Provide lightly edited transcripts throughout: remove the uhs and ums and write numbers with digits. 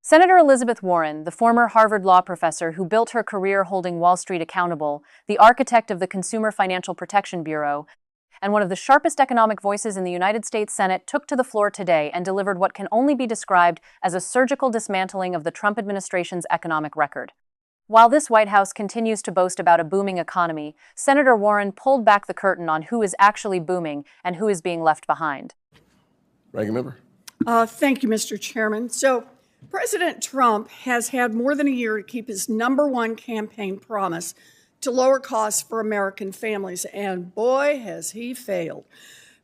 Senator Elizabeth Warren, the former Harvard law professor who built her career holding Wall Street accountable, the architect of the Consumer Financial Protection Bureau, and one of the sharpest economic voices in the United States Senate, took to the floor today and delivered what can only be described as a surgical dismantling of the Trump administration's economic record. While this White House continues to boast about a booming economy, Senator Warren pulled back the curtain on who is actually booming and who is being left behind. Ranking member. Thank you, Mr. Chairman. So, President Trump has had more than a year to keep his #1 campaign promise to lower costs for American families, and boy, has he failed.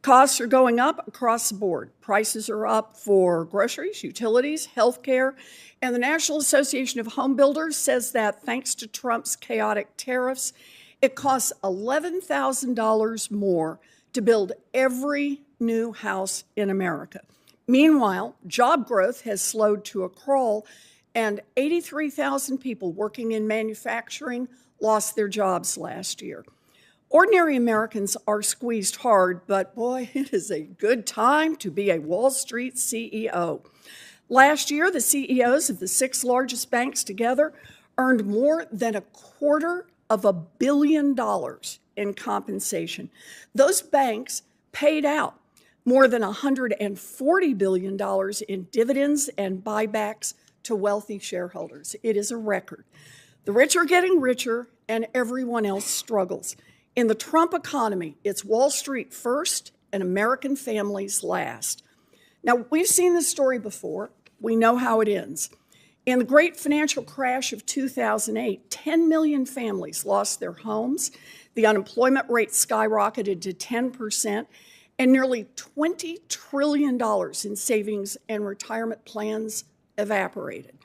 Costs are going up across the board. Prices are up for groceries, utilities, health care, and the National Association of Home Builders says that thanks to Trump's chaotic tariffs, it costs $11,000 more to build every new house in America. Meanwhile, job growth has slowed to a crawl, and 83,000 people working in manufacturing lost their jobs last year. Ordinary Americans are squeezed hard, but boy, it is a good time to be a Wall Street CEO. Last year, the CEOs of the 6 largest banks together earned more than $250 million in compensation. Those banks paid out more than $140 billion in dividends and buybacks to wealthy shareholders. It is a record. The rich are getting richer, and everyone else struggles. In the Trump economy, it's Wall Street first and American families last. Now, we've seen this story before. We know how it ends. In the great financial crash of 2008, 10 million families lost their homes. The unemployment rate skyrocketed to 10%. And nearly $20 trillion in savings and retirement plans evaporated.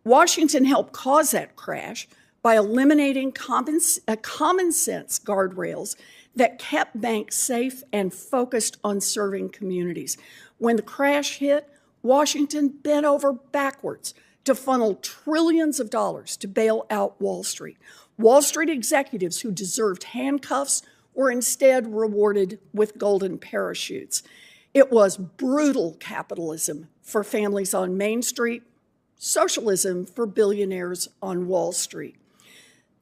Washington helped cause that crash by eliminating common sense guardrails that kept banks safe and focused on serving communities. When the crash hit, Washington bent over backwards to funnel trillions of dollars to bail out Wall Street. Wall Street executives who deserved handcuffs were instead rewarded with golden parachutes. It was brutal capitalism for families on Main Street, socialism for billionaires on Wall Street.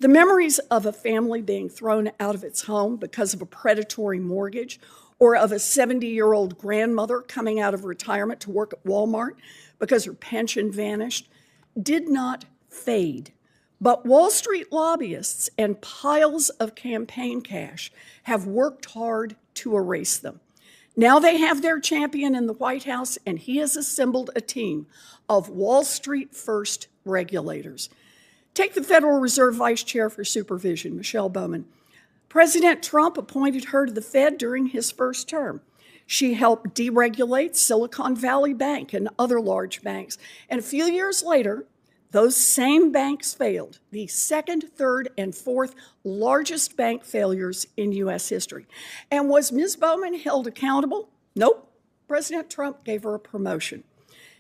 The memories of a family being thrown out of its home because of a predatory mortgage, or of a 70-year-old grandmother coming out of retirement to work at Walmart because her pension vanished, did not fade. But Wall Street lobbyists and piles of campaign cash have worked hard to erase them. Now they have their champion in the White House, and he has assembled a team of Wall Street first regulators. Take the Federal Reserve Vice Chair for Supervision, Michelle Bowman. President Trump appointed her to the Fed during his first term. She helped deregulate Silicon Valley Bank and other large banks. And a few years later, those same banks failed, the second, third, and fourth largest bank failures in U.S. history. And was Ms. Bowman held accountable? Nope. President Trump gave her a promotion.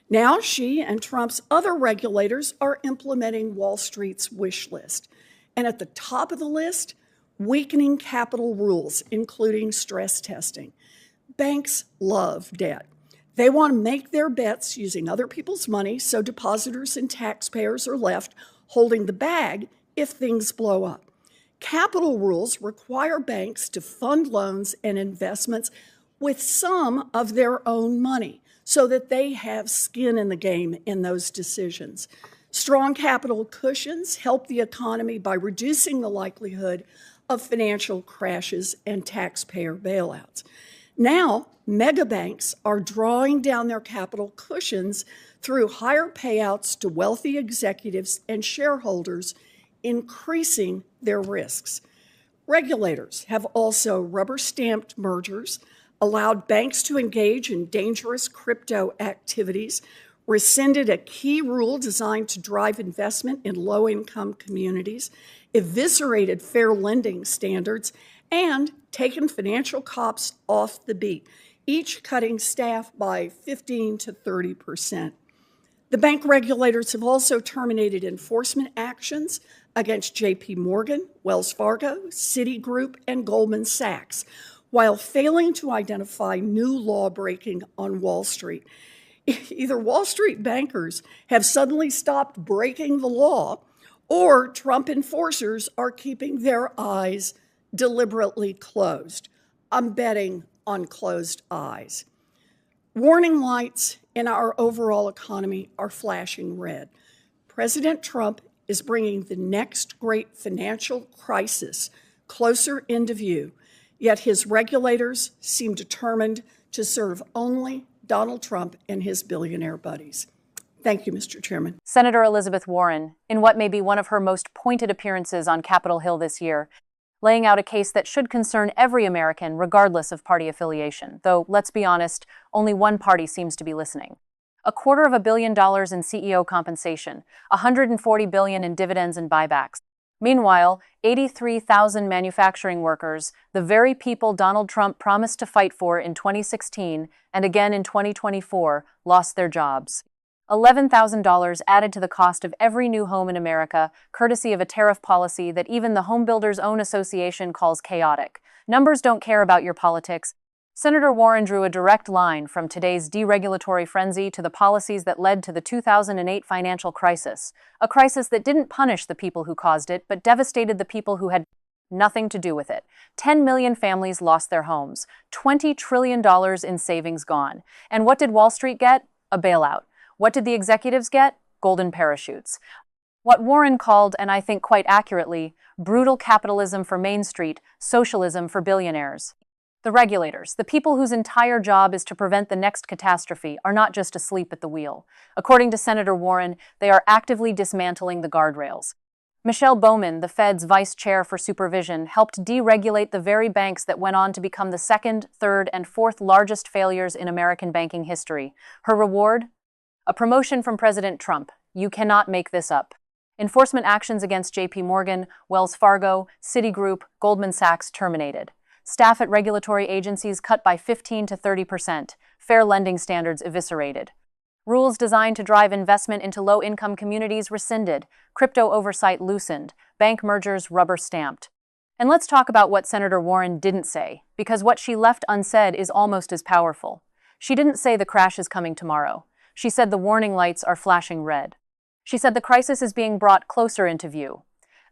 Now she and Trump's other regulators are implementing Wall Street's wish list. And at the top of the list, weakening capital rules, including stress testing. Banks love debt. They want to make their bets using other people's money, so depositors and taxpayers are left holding the bag if things blow up. Capital rules require banks to fund loans and investments with some of their own money so that they have skin in the game in those decisions. Strong capital cushions help the economy by reducing the likelihood of financial crashes and taxpayer bailouts. Now, mega banks are drawing down their capital cushions through higher payouts to wealthy executives and shareholders, increasing their risks. Regulators have also rubber-stamped mergers, allowed banks to engage in dangerous crypto activities, rescinded a key rule designed to drive investment in low-income communities, eviscerated fair lending standards, and taken financial cops off the beat, each cutting staff by 15 to 30%. The bank regulators have also terminated enforcement actions against J.P. Morgan, Wells Fargo, Citigroup, and Goldman Sachs, while failing to identify new law breaking on Wall Street. Either Wall Street bankers have suddenly stopped breaking the law, or Trump enforcers are keeping their eyes deliberately closed. I'm betting on closed eyes. Warning lights in our overall economy are flashing red. President Trump is bringing the next great financial crisis closer into view, yet his regulators seem determined to serve only Donald Trump and his billionaire buddies. Thank you, Mr. Chairman. Senator Elizabeth Warren, in what may be one of her most pointed appearances on Capitol Hill this year, laying out a case that should concern every American regardless of party affiliation, though, let's be honest, only one party seems to be listening. $250 million in CEO compensation, $140 billion in dividends and buybacks. Meanwhile, 83,000 manufacturing workers, the very people Donald Trump promised to fight for in 2016 and again in 2024, lost their jobs. $11,000 added to the cost of every new home in America, courtesy of a tariff policy that even the home builders' own association calls chaotic. Numbers don't care about your politics. Senator Warren drew a direct line from today's deregulatory frenzy to the policies that led to the 2008 financial crisis, a crisis that didn't punish the people who caused it, but devastated the people who had nothing to do with it. 10 million families lost their homes, $20 trillion in savings gone. And what did Wall Street get? A bailout. What did the executives get? Golden parachutes. What Warren called, and I think quite accurately, brutal capitalism for Main Street, socialism for billionaires. The regulators, the people whose entire job is to prevent the next catastrophe, are not just asleep at the wheel. According to Senator Warren, they are actively dismantling the guardrails. Michelle Bowman, the Fed's vice chair for supervision, helped deregulate the very banks that went on to become the second, third, and fourth largest failures in American banking history. Her reward? A promotion from President Trump. You cannot make this up. Enforcement actions against J.P. Morgan, Wells Fargo, Citigroup, Goldman Sachs terminated. Staff at regulatory agencies cut by 15 to 30%. Fair lending standards eviscerated. Rules designed to drive investment into low-income communities rescinded. Crypto oversight loosened. Bank mergers rubber-stamped. And let's talk about what Senator Warren didn't say, because what she left unsaid is almost as powerful. She didn't say the crash is coming tomorrow. She said the warning lights are flashing red. She said the crisis is being brought closer into view.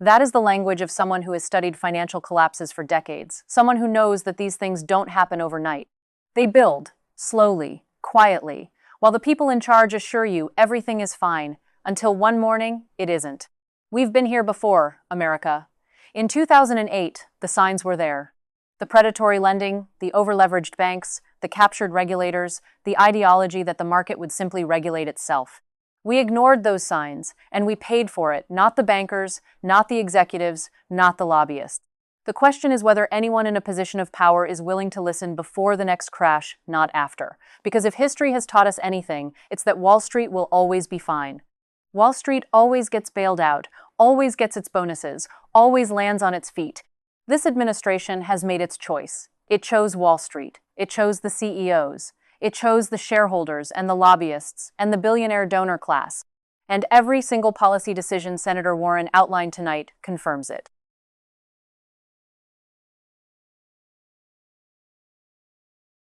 That is the language of someone who has studied financial collapses for decades, someone who knows that these things don't happen overnight. They build, slowly, quietly, while the people in charge assure you everything is fine, until one morning, it isn't. We've been here before, America. In 2008, the signs were there. The predatory lending, the over-leveraged banks, the captured regulators, the ideology that the market would simply regulate itself. We ignored those signs, and we paid for it, not the bankers, not the executives, not the lobbyists. The question is whether anyone in a position of power is willing to listen before the next crash, not after. Because if history has taught us anything, it's that Wall Street will always be fine. Wall Street always gets bailed out, always gets its bonuses, always lands on its feet. This administration has made its choice. It chose Wall Street. It chose the CEOs. It chose the shareholders and the lobbyists and the billionaire donor class. And every single policy decision Senator Warren outlined tonight confirms it.